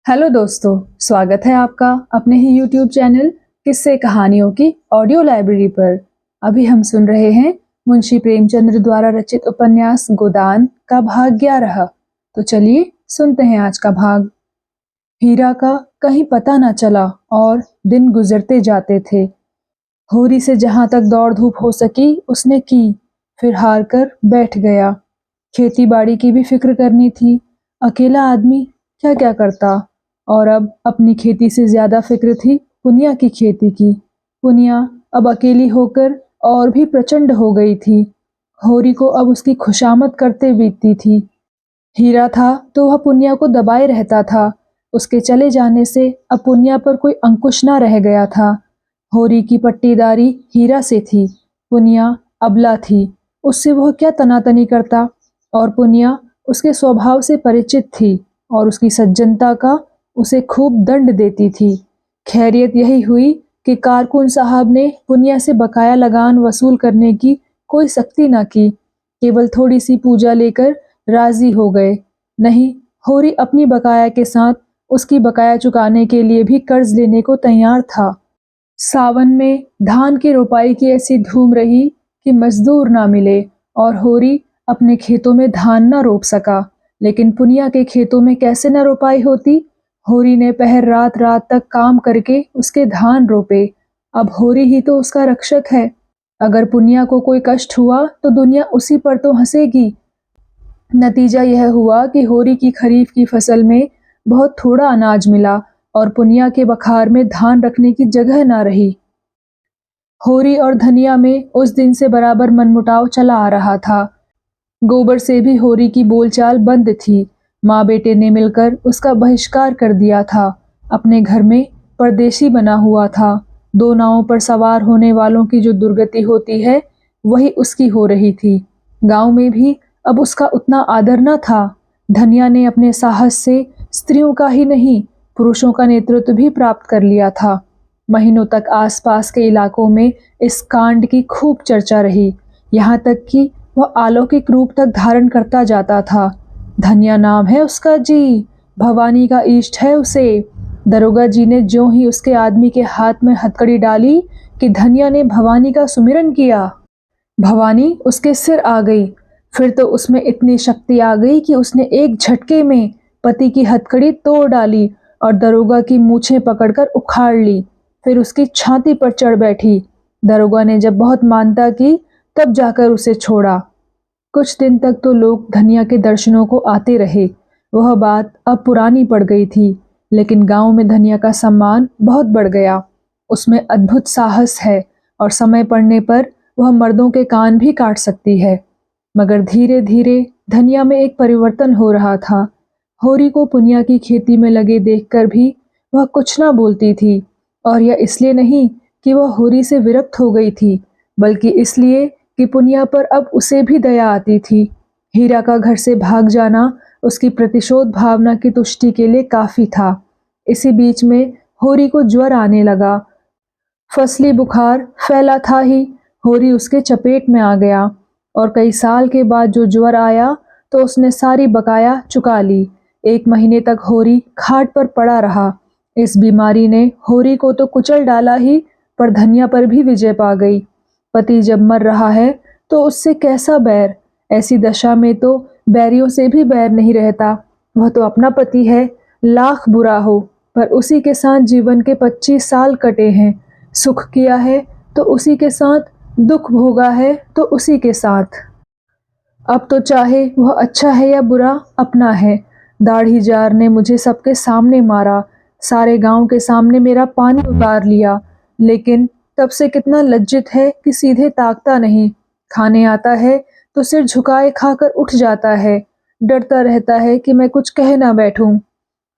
Hello दोस्तों, स्वागत है आपका अपने ही यूट्यूब चैनल किस्से कहानियों की ऑडियो लाइब्रेरी पर। अभी हम सुन रहे हैं मुंशी प्रेमचंद्र द्वारा रचित उपन्यास गोदान का भाग 11। तो चलिए सुनते हैं आज का भाग। हीरा का कहीं पता न चला और दिन गुजरते जाते थे। होरी से जहां तक दौड़ धूप हो सकी उसने की, फिर हार कर बैठ गया। खेती बाड़ी की भी फिक्र करनी थी। अकेला आदमी क्या क्या करता। और अब अपनी खेती से ज्यादा फिक्र थी पुनिया की खेती की। पुनिया अब अकेली होकर और भी प्रचंड हो गई थी। होरी को अब उसकी खुशामद करते बीतती थी। हीरा था तो वह पुनिया को दबाए रहता था। उसके चले जाने से अब पुनिया पर कोई अंकुश न रह गया था। होरी की पट्टीदारी हीरा से थी। पुनिया अबला थी, उससे वह क्या तनातनी करता। और पुनिया उसके स्वभाव से परिचित थी और उसकी सज्जनता का उसे खूब दंड देती थी। खैरियत यही हुई कि कारकुन साहब ने पुनिया से बकाया लगान वसूल करने की कोई सख्ती न की, केवल थोड़ी सी पूजा लेकर राजी हो गए। नहीं, होरी अपनी बकाया के साथ उसकी बकाया चुकाने के लिए भी कर्ज लेने को तैयार था। सावन में धान की रोपाई की ऐसी धूम रही कि मजदूर ना मिले और होरी अपने खेतों में धान न रोप सका। लेकिन पुनिया के खेतों में कैसे न रोपाई होती। होरी ने पहर रात रात तक काम करके उसके धान रोपे। अब होरी ही तो उसका रक्षक है। अगर पुनिया को कोई कष्ट हुआ तो दुनिया उसी पर तो हंसेगी। नतीजा यह हुआ कि होरी की खरीफ की फसल में बहुत थोड़ा अनाज मिला और पुनिया के बखार में धान रखने की जगह ना रही। होरी और धनिया में उस दिन से बराबर मनमुटाव चला आ रहा था। गोबर से भी होरी की बोलचाल बंद थी। माँ बेटे ने मिलकर उसका बहिष्कार कर दिया था। अपने घर में परदेशी बना हुआ था। दो नावों पर सवार होने वालों की जो दुर्गति होती है वही उसकी हो रही थी। गांव में भी अब उसका उतना आदर न था। धनिया ने अपने साहस से स्त्रियों का ही नहीं पुरुषों का नेतृत्व भी प्राप्त कर लिया था। महीनों तक आसपास के इलाकों में इस कांड की खूब चर्चा रही, यहाँ तक कि वह अलौकिक रूप तक धारण करता जाता था। धनिया नाम है उसका जी, भवानी का इष्ट है उसे। दरोगा जी ने ज्यों ही उसके आदमी के हाथ में हथकड़ी डाली कि धनिया ने भवानी का सुमिरन किया। भवानी उसके सिर आ गई। फिर तो उसमें इतनी शक्ति आ गई कि उसने एक झटके में पति की हथकड़ी तोड़ डाली और दरोगा की मूछें पकड़कर उखाड़ ली। फिर उसकी छाती पर चढ़ बैठी। दरोगा ने जब बहुत मानता की तब जाकर उसे छोड़ा। कुछ दिन तक तो लोग धनिया के दर्शनों को आते रहे। वह बात अब पुरानी पड़ गई थी, लेकिन गांव में धनिया का सम्मान बहुत बढ़ गया। उसमें अद्भुत साहस है और समय पड़ने पर वह मर्दों के कान भी काट सकती है। मगर धीरे धीरे धनिया में एक परिवर्तन हो रहा था। होरी को पुनिया की खेती में लगे देखकर भी वह कुछ ना बोलती थी। और यह इसलिए नहीं कि वह होरी से विरक्त हो गई थी, बल्कि इसलिए कि पुनिया पर अब उसे भी दया आती थी। हीरा का घर से भाग जाना उसकी प्रतिशोध भावना की तुष्टि के लिए काफी था। इसी बीच में होरी को ज्वर आने लगा। फसली बुखार फैला था ही, होरी उसके चपेट में आ गया और कई साल के बाद जो ज्वर आया तो उसने सारी बकाया चुका ली। 1 महीने तक होरी खाट पर पड़ा रहा। इस बीमारी ने होरी को तो कुचल डाला ही, पर धनिया पर भी विजय पा गई। पति जब मर रहा है तो उससे कैसा बैर। ऐसी दशा में तो बैरियों से भी बैर नहीं रहता। वह तो अपना पति है, लाख बुरा हो, पर उसी के साथ जीवन के 25 साल कटे हैं। सुख किया है तो उसी के साथ, दुख भोगा है तो उसी के साथ। अब तो चाहे वह अच्छा है या बुरा, अपना है। दाढ़ी जार ने मुझे सबके सामने मारा, सारे गांव के सामने मेरा पानी उतार लिया, लेकिन तब से कितना लज्जित है कि सीधे ताकता नहीं। खाने आता है तो सिर झुकाए खाकर उठ जाता है। डरता रहता है कि मैं कुछ कह ना बैठूं।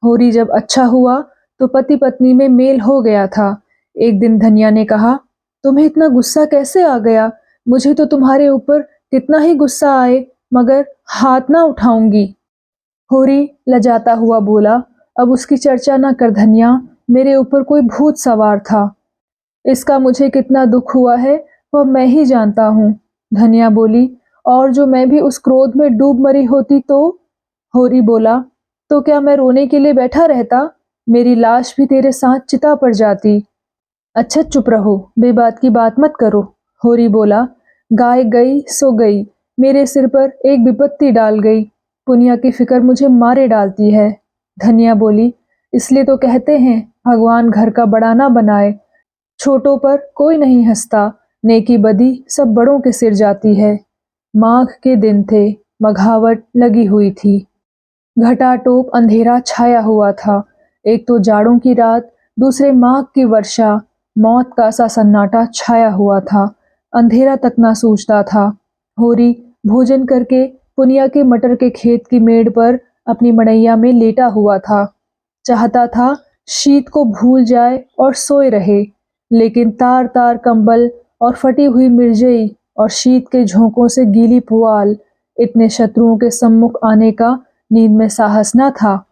होरी जब अच्छा हुआ तो पति पत्नी में मेल हो गया था। एक दिन धनिया ने कहा, तुम्हें इतना गुस्सा कैसे आ गया। मुझे तो तुम्हारे ऊपर कितना ही गुस्सा आए, मगर हाथ ना उठाऊंगी। होरी लजाता हुआ बोला, अब उसकी चर्चा ना कर धनिया, मेरे ऊपर कोई भूत सवार था। इसका मुझे कितना दुख हुआ है वह मैं ही जानता हूँ। धनिया बोली, और जो मैं भी उस क्रोध में डूब मरी होती तो। होरी बोला, तो क्या मैं रोने के लिए बैठा रहता। मेरी लाश भी तेरे साथ चिता पर जाती। अच्छा चुप रहो, बेबात की बात मत करो। होरी बोला, गाय गई सो गई, मेरे सिर पर एक विपत्ति डाल गई। पुनिया की फिक्र मुझे मारे डालती है। धनिया बोली, इसलिए तो कहते हैं भगवान घर का बड़ा ना बनाए। छोटों पर कोई नहीं हंसता, नेकी बदी सब बड़ों के सिर जाती है। माघ के दिन थे, मघावट लगी हुई थी। घटाटोप अंधेरा छाया हुआ था। एक तो जाड़ों की रात, दूसरे माघ की वर्षा, मौत का सा सन्नाटा छाया हुआ था। अंधेरा तक ना सूझता था। होरी भोजन करके पुनिया के मटर के खेत की मेड़ पर अपनी मड़ैया में लेटा हुआ था। चाहता था शीत को भूल जाए और सोए रहे, लेकिन तार तार कंबल और फटी हुई मिर्जई और शीत के झोंकों से गीली पुआल, इतने शत्रुओं के सम्मुख आने का नींद में साहस न था।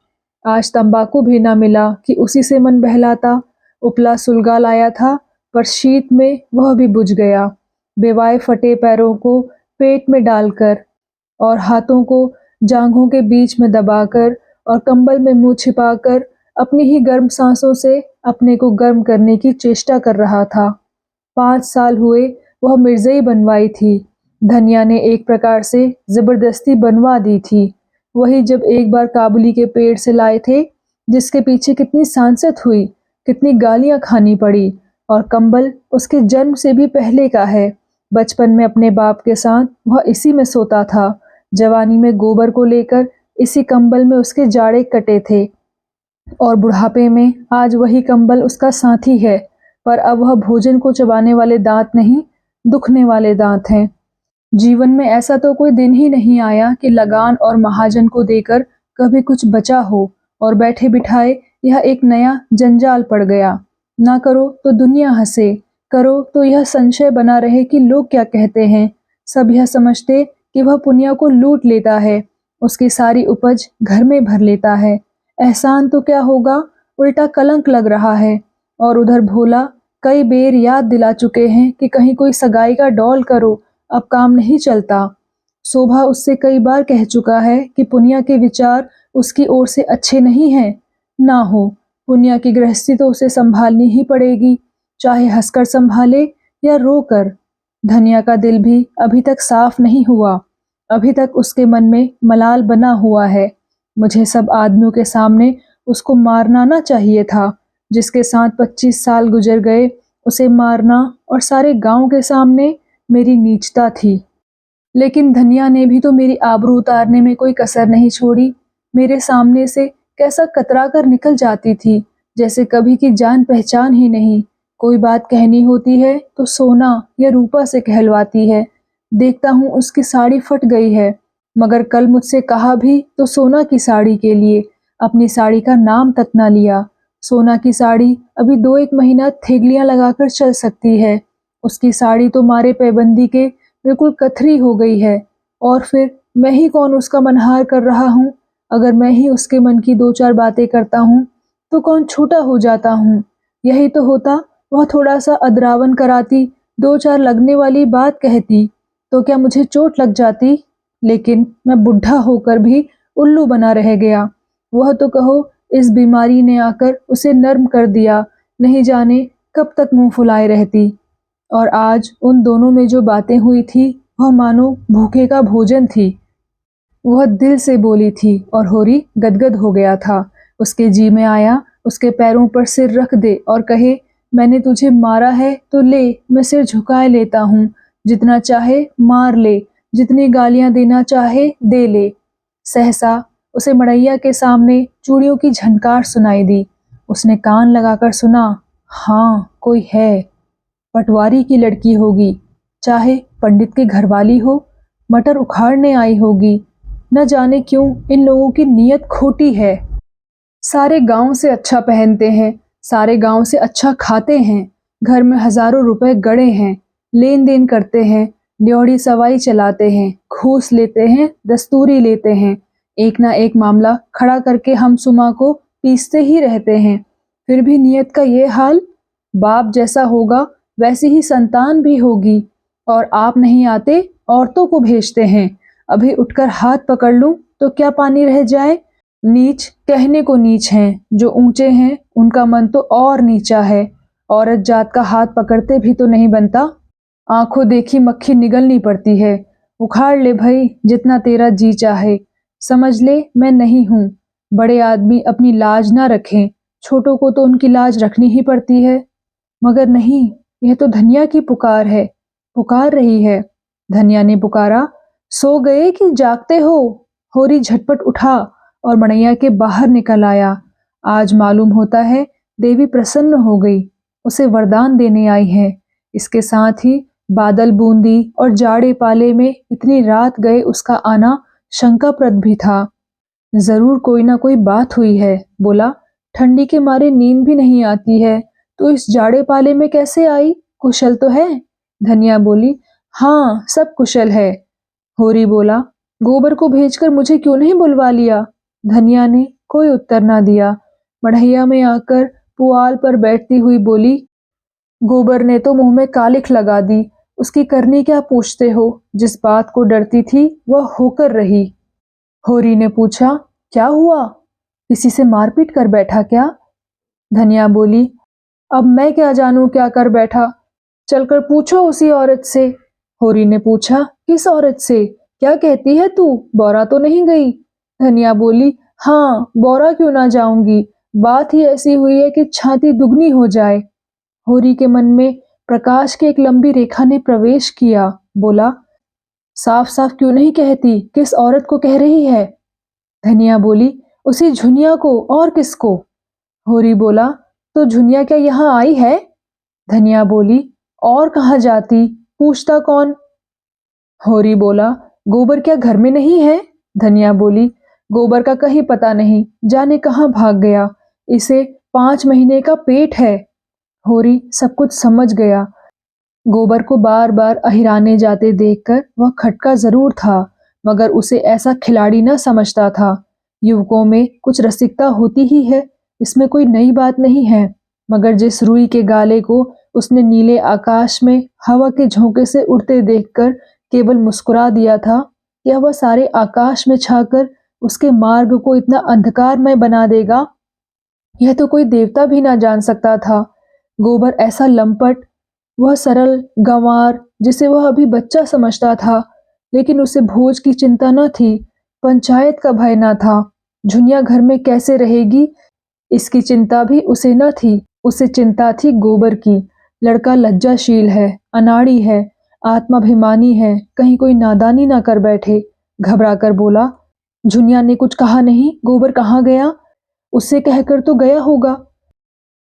आज तंबाकू भी न मिला कि उसी से मन बहलाता। उपला सुलगा लाया था, पर शीत में वह भी बुझ गया। बेवाए फटे पैरों को पेट में डालकर और हाथों को जांघों के बीच में दबाकर और कंबल में मुंह छिपाकर अपनी ही गर्म सांसों से अपने को गर्म करने की चेष्टा कर रहा था। 5 साल हुए वह मिर्जई बनवाई थी। धनिया ने एक प्रकार से जबरदस्ती बनवा दी थी। वही जब एक बार काबुली के पेड़ से लाए थे, जिसके पीछे कितनी सांसत हुई, कितनी गालियां खानी पड़ी, और कंबल उसके जन्म से भी पहले का है। बचपन में अपने बाप के साथ वह इसी में सोता था। जवानी में गोबर को लेकर इसी कंबल में उसके जाड़े कटे थे, और बुढ़ापे में आज वही कंबल उसका साथी है। पर अब वह भोजन को चबाने वाले दांत नहीं, दुखने वाले दांत हैं। जीवन में ऐसा तो कोई दिन ही नहीं आया कि लगान और महाजन को देकर कभी कुछ बचा हो, और बैठे बिठाए यह एक नया जंजाल पड़ गया। ना करो तो दुनिया हंसे, करो तो यह संशय बना रहे कि लोग क्या कहते हैं। सब यह समझते कि वह पुनिया को लूट लेता है, उसकी सारी उपज घर में भर लेता है। एहसान तो क्या होगा, उल्टा कलंक लग रहा है। और उधर भोला कई बेर याद दिला चुके हैं कि कहीं कोई सगाई का डौल करो, अब काम नहीं चलता। शोभा उससे कई बार कह चुका है कि पुनिया के विचार उसकी ओर से अच्छे नहीं हैं। ना हो, पुनिया की गृहस्थी तो उसे संभालनी ही पड़ेगी, चाहे हंसकर संभाले या रोकर। धनिया का दिल भी अभी तक साफ नहीं हुआ। अभी तक उसके मन में मलाल बना हुआ है। मुझे सब आदमियों के सामने उसको मारना ना चाहिए था। जिसके साथ 25 साल गुजर गए, उसे मारना और सारे गांव के सामने मेरी नीचता थी। लेकिन धनिया ने भी तो मेरी आबरू उतारने में कोई कसर नहीं छोड़ी। मेरे सामने से कैसा कतरा कर निकल जाती थी, जैसे कभी की जान पहचान ही नहीं। कोई बात कहनी होती है तो सोना या रूपा से कहलवाती है। देखता हूँ उसकी साड़ी फट गई है, मगर कल मुझसे कहा भी तो सोना की साड़ी के लिए। अपनी साड़ी का नाम तक ना लिया। सोना की साड़ी अभी 2-1 महीना थेगलियां लगाकर चल सकती है। उसकी साड़ी तो मारे पैबंदी के बिल्कुल कथरी हो गई है। और फिर मैं ही कौन उसका मनहार कर रहा हूँ। अगर मैं ही उसके मन की 2-4 बातें करता हूँ तो कौन छोटा हो जाता हूँ। यही तो होता, वह थोड़ा सा अदरावन कराती, 2-4 लगने वाली बात कहती तो क्या मुझे चोट लग जाती। लेकिन मैं बुढ़ा होकर भी उल्लू बना रह गया। वह तो कहो इस बीमारी ने आकर उसे नर्म कर दिया, नहीं जाने कब तक मुंह फुलाए रहती। और आज उन दोनों में जो बातें हुई थी, वह मानो भूखे का भोजन थी। वह दिल से बोली थी और होरी गदगद हो गया था। उसके जी में आया उसके पैरों पर सिर रख दे और कहे, मैंने तुझे मारा है तो ले, मैं सिर झुकाए लेता हूँ। जितना चाहे मार ले, जितनी गालियां देना चाहे दे ले। सहसा उसे मड़ैया के सामने चूड़ियों की झनकार सुनाई दी। उसने कान लगाकर सुना, हाँ कोई है। पटवारी की लड़की होगी, चाहे पंडित की घरवाली हो, मटर उखाड़ने आई होगी। न जाने क्यों इन लोगों की नीयत खोटी है। सारे गांव से अच्छा पहनते हैं, सारे गांव से अच्छा खाते हैं, घर में हजारों रुपए गड़े हैं, लेन देन करते हैं, ड्योढ़ी सवाई चलाते हैं, घूस लेते हैं, दस्तूरी लेते हैं। एक ना एक मामला खड़ा करके हम सुमा को पीसते ही रहते हैं। फिर भी नीयत का ये हाल। बाप जैसा होगा वैसी ही संतान भी होगी। और आप नहीं आते, औरतों को भेजते हैं। अभी उठकर हाथ पकड़ लूं तो क्या पानी रह जाए। नीच कहने को नीच हैं, जो ऊंचे हैं उनका मन तो और नीचा है। औरत जात का हाथ पकड़ते भी तो नहीं बनता। आंखों देखी मक्खी निगलनी पड़ती है। उखाड़ ले भई जितना तेरा जी चाहे। समझ ले मैं नहीं हूँ। बड़े आदमी अपनी लाज ना रखें, छोटों को तो उनकी लाज रखनी ही पड़ती है। मगर नहीं, यह तो धनिया की पुकार है, पुकार रही है। धनिया ने पुकारा, सो गए कि जागते हो? होरी झटपट उठा और मड़ैया के बाहर निकल आया। आज मालूम होता है देवी प्रसन्न हो गई, उसे वरदान देने आई है। इसके साथ ही बादल बूंदी और जाड़े पाले में इतनी रात गए उसका आना शंकाप्रद भी था। जरूर कोई ना कोई बात हुई है, बोला। ठंडी के मारे नींद भी नहीं आती है, तो इस जाड़े पाले में कैसे आई? कुशल तो है? धनिया बोली, हाँ सब कुशल है। होरी बोला, गोबर को भेजकर मुझे क्यों नहीं बुलवा लिया? धनिया ने कोई उत्तर ना दिया। मढ़ैया में आकर पुआल पर बैठती हुई बोली, गोबर ने तो मुंह में कालिख लगा दी, उसकी करनी क्या पूछते हो? जिस बात को डरती थी वह होकर रही। होरी ने पूछा, क्या हुआ? किसी से मारपीट कर बैठा क्या? धनिया बोली, अब मैं क्या जानूं क्या कर बैठा, चलकर पूछो उसी औरत से। होरी ने पूछा, किस औरत से? क्या कहती है तू? बौरा तो नहीं गई? धनिया बोली, हाँ बौरा क्यों ना जाऊंगी, बात ही ऐसी हुई है कि छाती दुगनी हो जाए। होरी के मन में प्रकाश की एक लंबी रेखा ने प्रवेश किया। बोला, साफ साफ क्यों नहीं कहती, किस औरत को कह रही है? धनिया बोली, उसी झुनिया को, और किसको? होरी बोला, तो झुनिया क्या यहाँ आई है? धनिया बोली, और कहाँ जाती, पूछता कौन? होरी बोला, गोबर क्या घर में नहीं है? धनिया बोली, गोबर का कहीं पता नहीं, जाने कहाँ भाग गया, इसे 5 महीने का पेट है। होरी सब कुछ समझ गया। गोबर को बार बार अहिराने जाते देखकर वह खटका जरूर था, मगर उसे ऐसा खिलाड़ी न समझता था। युवकों में कुछ रसिकता होती ही है, इसमें कोई नई बात नहीं है। मगर जिस रुई के गाले को उसने नीले आकाश में हवा के झोंके से उड़ते देखकर केवल मुस्कुरा दिया था, यह वह सारे आकाश में छाकर उसके मार्ग को इतना अंधकारमय बना देगा, यह तो कोई देवता भी ना जान सकता था। गोबर ऐसा लंपट, वह सरल गंवार जिसे वह अभी बच्चा समझता था, लेकिन उसे भोज की चिंता न थी, पंचायत का भय न था। झुनिया घर में कैसे रहेगी, इसकी चिंता भी उसे न थी। उसे चिंता थी गोबर की। लड़का लज्जाशील है, अनाड़ी है, आत्माभिमानी है, कहीं कोई नादानी ना कर बैठे। घबरा कर बोला, झुनिया ने कुछ कहा नहीं, गोबर कहाँ गया? उससे कहकर तो गया होगा।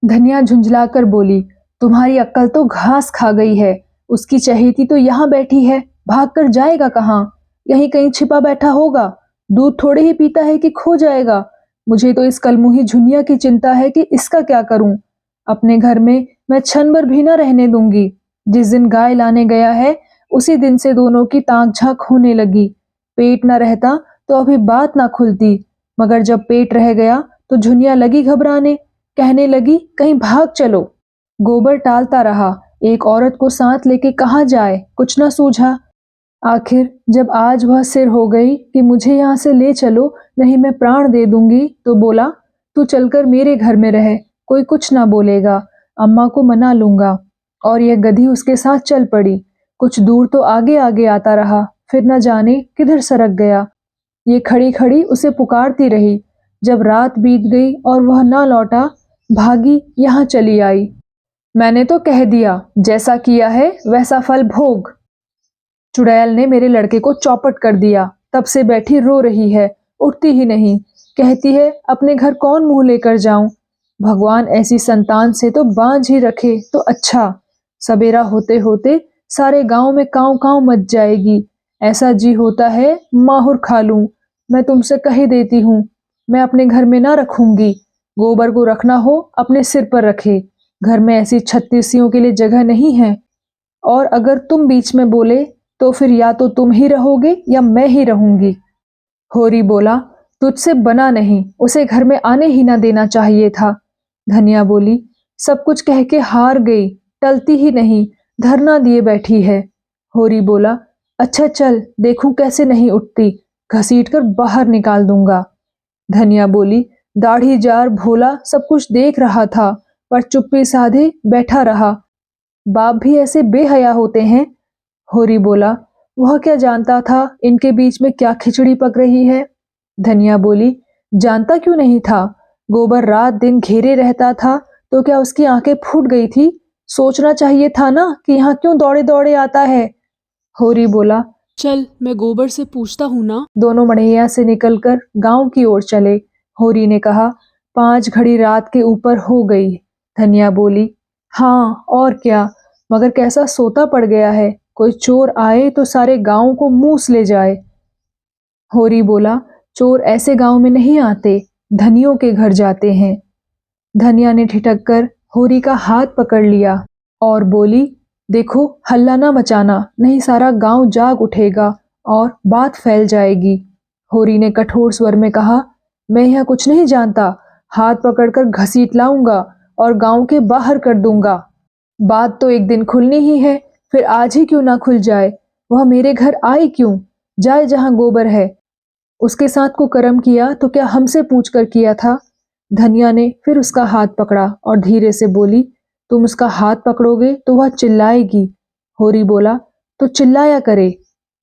धनिया झुंझलाकर बोली, तुम्हारी अक्ल तो घास खा गई है, उसकी चहेती तो यहाँ बैठी है, भागकर जाएगा कहाँ? यहीं कहीं छिपा बैठा होगा, दूध थोड़े ही पीता है कि खो जाएगा। मुझे तो इस कलमुही झुनिया की चिंता है कि इसका क्या करूं। अपने घर में मैं क्षण भर भी न रहने दूंगी। जिस दिन गाय लाने गया है, उसी दिन से दोनों की ताक झांक होने लगी। पेट न रहता तो अभी बात ना खुलती, मगर जब पेट रह गया तो झुनिया लगी घबराने, कहने लगी, कहीं भाग चलो। गोबर टालता रहा, एक औरत को साथ लेके कहाँ जाए, कुछ न सूझा। आखिर जब आज वह सिर हो गई कि मुझे यहाँ से ले चलो, नहीं मैं प्राण दे दूंगी, तो बोला, तू चलकर मेरे घर में रह, कोई कुछ ना बोलेगा, अम्मा को मना लूंगा। और यह गधी उसके साथ चल पड़ी। कुछ दूर तो आगे आगे आता रहा, फिर न जाने किधर सरक गया। ये खड़ी खड़ी उसे पुकारती रही। जब रात बीत गई और वह ना लौटा, भागी यहाँ चली आई। मैंने तो कह दिया, जैसा किया है वैसा फल भोग। चुड़ैल ने मेरे लड़के को चौपट कर दिया, तब से बैठी रो रही है, उठती ही नहीं। कहती है अपने घर कौन मुंह लेकर जाऊं। भगवान ऐसी संतान से तो बांझ ही रखे तो अच्छा। सवेरा होते होते सारे गांव में कांव कांव मच जाएगी। ऐसा जी होता है माहुर खा लूं। मैं तुमसे कह ही देती हूँ, मैं अपने घर में ना रखूंगी। गोबर को रखना हो अपने सिर पर रखे, घर में ऐसी छत्तीसियों के लिए जगह नहीं है। और अगर तुम बीच में बोले तो फिर या तो तुम ही रहोगे या मैं ही रहूंगी। होरी बोला, तुझसे बना नहीं, उसे घर में आने ही ना देना चाहिए था। धनिया बोली, सब कुछ कह के हार गई, टलती ही नहीं, धरना दिए बैठी है। होरी बोला, अच्छा चल देखूं कैसे नहीं उठती, घसीट कर बाहर निकाल दूंगा। धनिया बोली, दाढ़ी जार भोला सब कुछ देख रहा था पर चुप्पी साधे बैठा रहा। बाप भी ऐसे बेहया होते हैं। होरी बोला, वह क्या जानता था इनके बीच में क्या खिचड़ी पक रही है। धनिया बोली, जानता क्यों नहीं था? गोबर रात दिन घेरे रहता था तो क्या उसकी आंखें फूट गई थी? सोचना चाहिए था ना कि यहाँ क्यों दौड़े दौड़े आता है। होरी बोला, चल मैं गोबर से पूछता हूँ ना। दोनों मड़ैया से निकलकर गांव की ओर चले। होरी ने कहा, 5 घड़ी रात के ऊपर हो गई। धनिया बोली, हाँ और क्या, मगर कैसा सोता पड़ गया है, कोई चोर आए तो सारे गांव को मूस ले जाए। होरी बोला, चोर ऐसे गांव में नहीं आते, धनियों के घर जाते हैं। धनिया ने ठिठक कर होरी का हाथ पकड़ लिया और बोली, देखो हल्ला ना मचाना, नहीं सारा गांव जाग उठेगा और बात फैल जाएगी। होरी ने कठोर स्वर में कहा, मैं यह कुछ नहीं जानता, हाथ पकड़कर घसीट लाऊंगा और गांव के बाहर कर दूंगा। बात तो एक दिन खुलनी ही है, फिर आज ही क्यों ना खुल जाए। वह मेरे घर आई क्यों? जाए जहां गोबर है। उसके साथ कुकर्म किया तो क्या हमसे पूछकर किया था? धनिया ने फिर उसका हाथ पकड़ा और धीरे से बोली, तुम उसका हाथ पकड़ोगे तो वह चिल्लाएगी। होरी बोला, तो चिल्लाया करे।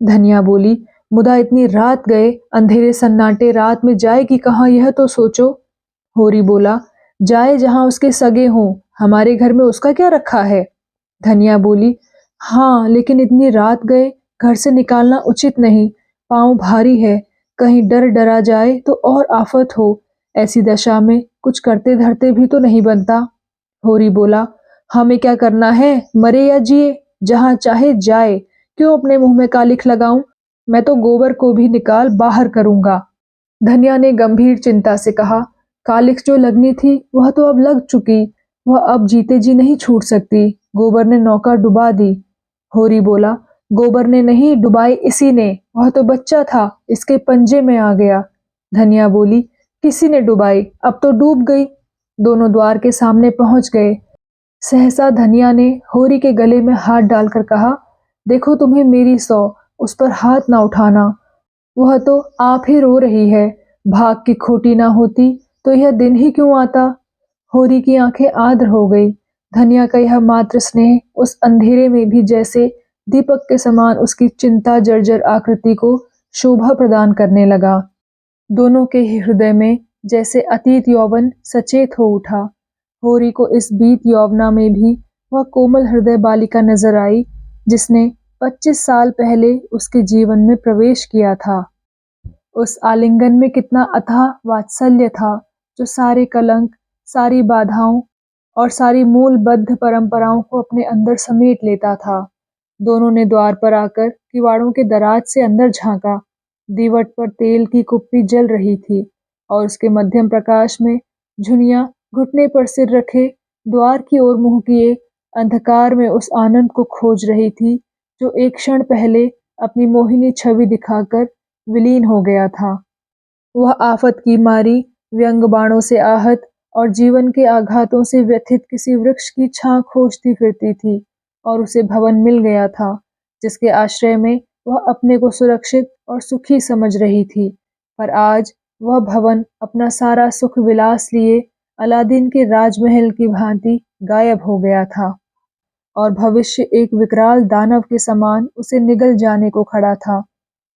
धनिया बोली, मुदा इतनी रात गए, अंधेरे सन्नाटे रात में जाएगी कहाँ यह तो सोचो। होरी बोला, जाए जहां उसके सगे हों, हमारे घर में उसका क्या रखा है। धनिया बोली, हाँ लेकिन इतनी रात गए, घर से निकालना उचित नहीं, पाँव भारी है, कहीं डर डरा जाए तो और आफत हो, ऐसी दशा में कुछ करते धरते भी तो नहीं बनता। होरी बोला, हमें क्या करना है, मरे या जिए, जहां चाहे जाए, क्यों अपने मुंह में कालिख लगाऊं, मैं तो गोबर को भी निकाल बाहर करूंगा। धनिया ने गंभीर चिंता से कहा, कालिख जो लगनी थी वह तो अब लग चुकी, वह अब जीते जी नहीं छूट सकती, गोबर ने नौका डुबा दी। होरी बोला, गोबर ने नहीं डुबाई इसी ने, वह तो बच्चा था, इसके पंजे में आ गया। धनिया बोली, किसी ने डुबाई, अब तो डूब गई। दोनों द्वार के सामने पहुंच गए। सहसा धनिया ने होरी के गले में हाथ डालकर कहा, देखो तुम्हें मेरी सौ, उस पर हाथ ना उठाना, वह तो आप ही रो रही है, भाग की खोटी ना होती तो यह दिन ही क्यों आता। होरी की आंखें आर्द्र हो गई। धनिया का यह मात्र स्नेह उस अंधेरे में भी जैसे दीपक के समान उसकी चिंता जर्जर आकृति को शोभा प्रदान करने लगा। दोनों के ही हृदय में जैसे अतीत यौवन सचेत हो उठा। होरी को इस बीत यौवना में भी वह कोमल हृदय बालिका नजर आई जिसने 25 साल पहले उसके जीवन में प्रवेश किया था। उस आलिंगन में कितना अथाह वात्सल्य था जो सारे कलंक, सारी बाधाओं और सारी मूलबद्ध परंपराओं को अपने अंदर समेट लेता था। दोनों ने द्वार पर आकर किवाड़ों के दराज से अंदर झांका। दीवट पर तेल की कुप्पी जल रही थी और उसके मध्यम प्रकाश में झुनिया घुटने पर सिर रखे द्वार की ओर मुंह किए अंधकार में उस आनंद को खोज रही थी जो एक क्षण पहले अपनी मोहिनी छवि दिखाकर विलीन हो गया था। वह आफत की मारी, व्यंग बाणों से आहत और जीवन के आघातों से व्यथित किसी वृक्ष की छां खोजती फिरती थी और उसे भवन मिल गया था जिसके आश्रय में वह अपने को सुरक्षित और सुखी समझ रही थी। पर आज वह भवन अपना सारा सुख विलास लिए अलादीन के राजमहल की भांति गायब हो गया था और भविष्य एक विकराल दानव के समान उसे निगल जाने को खड़ा था।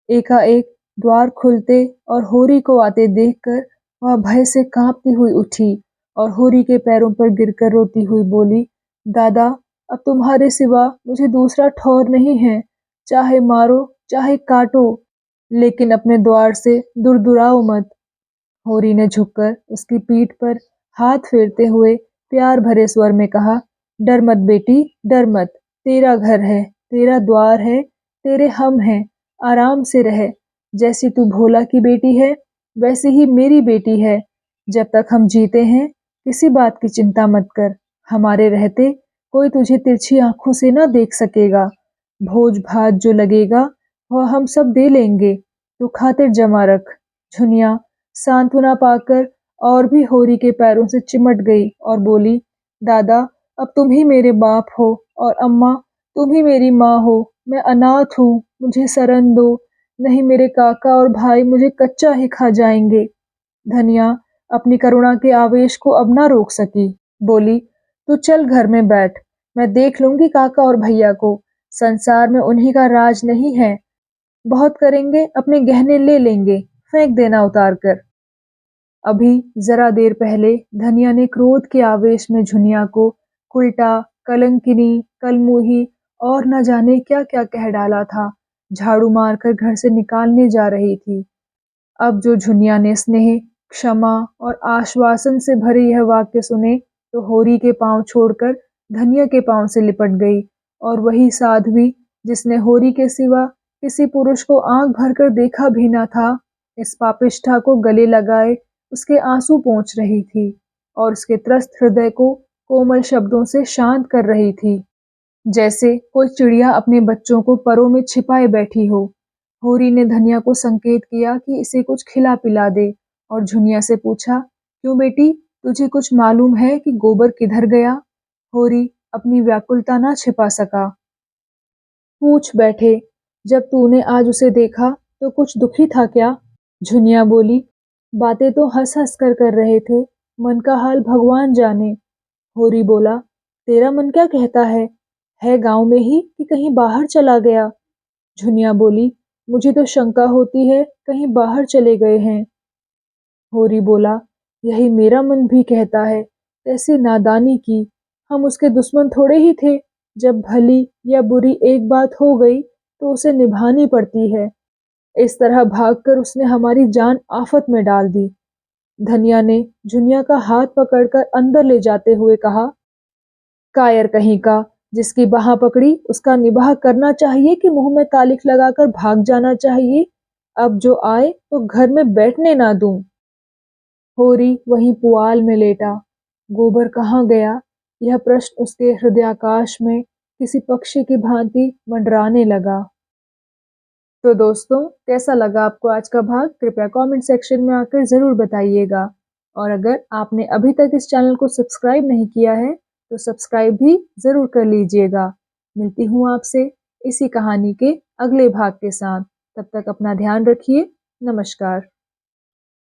एकाएक द्वार खुलते और होरी को आते देखकर वह भय से कांपती हुई उठी और होरी के पैरों पर गिरकर रोती हुई बोली, दादा, अब तुम्हारे सिवा मुझे दूसरा ठौर नहीं है, चाहे मारो चाहे काटो, लेकिन अपने द्वार से दूर दुराओ मत। होरी ने झुककर उसकी पीठ पर हाथ फेरते हुए प्यार भरे स्वर में कहा, डर मत बेटी, डर मत, तेरा घर है, तेरा द्वार है, तेरे हम हैं, आराम से रह। जैसी तू भोला की बेटी है वैसी ही मेरी बेटी है। जब तक हम जीते हैं किसी बात की चिंता मत कर, हमारे रहते कोई तुझे तिरछी आंखों से ना देख सकेगा। भोज भात जो लगेगा वह हम सब दे लेंगे, तू खातिर जमा रख। झुनिया सांत्वना पाकर और भी होरी के पैरों से चिमट गई और बोली, दादा, अब तुम ही मेरे बाप हो और अम्मा तुम ही मेरी माँ हो, मैं अनाथ हूँ, मुझे शरण दो, नहीं मेरे काका और भाई मुझे कच्चा ही खा जाएंगे। धनिया अपनी करुणा के आवेश को अब ना रोक सकी। बोली, तू चल घर में बैठ, मैं देख लूंगी काका और भैया को। संसार में उन्हीं का राज नहीं है। बहुत करेंगे, अपने गहने ले लेंगे, फेंक देना उतार कर। अभी जरा देर पहले धनिया ने क्रोध के आवेश में झुनिया को कुलटा, कलंकिनी, कलमुही और न जाने क्या क्या कह डाला था। झाड़ू मारकर घर से निकालने जा रही थी। अब जो झुनिया ने स्नेह, क्षमा और आश्वासन से भरे यह वाक्य सुने तो होरी के पांव छोड़कर धनिया के पांव से लिपट गई। और वही साध्वी जिसने होरी के सिवा किसी पुरुष को आंख भरकर देखा भी न था, इस पापिष्ठा को गले लगाए उसके आंसू पोंछ रही थी और उसके त्रस्त हृदय को कोमल शब्दों से शांत कर रही थी, जैसे कोई चिड़िया अपने बच्चों को परों में छिपाए बैठी हो। होरी ने धनिया को संकेत किया कि इसे कुछ खिला पिला दे और झुनिया से पूछा, क्यों बेटी, तुझे कुछ मालूम है कि गोबर किधर गया? होरी अपनी व्याकुलता ना छिपा सका। पूछ बैठे, जब तूने आज उसे देखा तो कुछ दुखी था क्या? झुनिया बोली, बातें तो हंस हंस कर रहे थे, मन का हाल भगवान जाने। होरी बोला, तेरा मन क्या कहता है गांव में ही कि कहीं बाहर चला गया? झुनिया बोली, मुझे तो शंका होती है कहीं बाहर चले गए हैं। होरी बोला, यही मेरा मन भी कहता है, कैसी नादानी की, हम उसके दुश्मन थोड़े ही थे। जब भली या बुरी एक बात हो गई तो उसे निभानी पड़ती है। इस तरह भागकर उसने हमारी जान आफत में डाल दी। धनिया ने झुनिया का हाथ पकड़कर अंदर ले जाते हुए कहा, कायर कहीं का, जिसकी बाह पकड़ी उसका निबाह करना चाहिए कि मुंह में कालिख लगाकर भाग जाना चाहिए? अब जो आए तो घर में बैठने ना दूं। होरी वहीं पुआल में लेटा। गोबर कहाँ गया, यह प्रश्न उसके हृदयाकाश में किसी पक्षी की भांति मंडराने लगा। तो दोस्तों, कैसा लगा आपको आज का भाग? कृपया कमेंट सेक्शन में आकर ज़रूर बताइएगा। और अगर आपने अभी तक इस चैनल को सब्सक्राइब नहीं किया है तो सब्सक्राइब भी ज़रूर कर लीजिएगा। मिलती हूँ आपसे इसी कहानी के अगले भाग के साथ। तब तक अपना ध्यान रखिए। नमस्कार।